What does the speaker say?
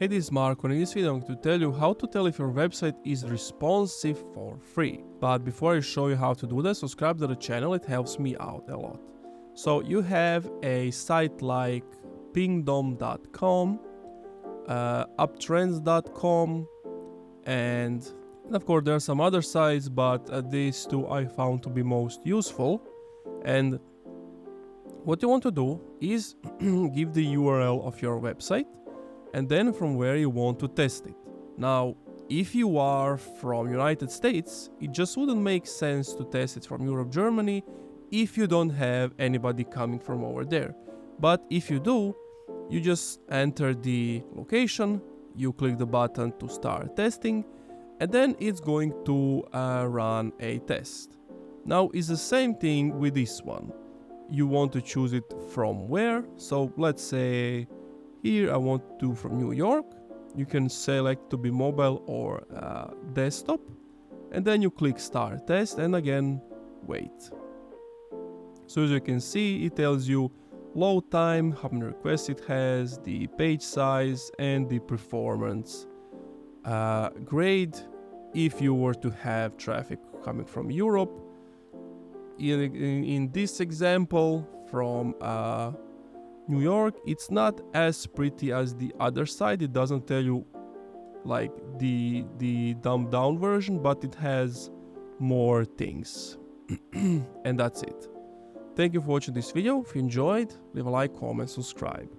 Hey, this is Marko, and in this video I'm going to tell you how to tell if your website is responsive for free. But before I show you how to do that, subscribe to the channel, it helps me out a lot. So you have a site like pingdom.com, uptrends.com, and of course there are some other sites, but these two I found to be most useful. And what you want to do is give the URL of your website and then from where you want to test it. Now, if you are from United States, it just wouldn't make sense to test it from Europe, Germany, if you don't have anybody coming from over there. But if you do, you just enter the location, you click the button to start testing, and then it's going to run a test. Now, it's the same thing with this one. You want to choose it from where, so let's say here I want to from New York. You can select to be mobile or desktop, and then you click start test and again wait. So as you can see, it tells you load time, how many requests it has, the page size and the performance grade if you were to have traffic coming from Europe. In this example from New York, it's not as pretty as the other side. It doesn't tell you like the dumbed down version, but it has more things. And that's it. Thank you for watching this video. If you enjoyed, leave a like, comment, subscribe.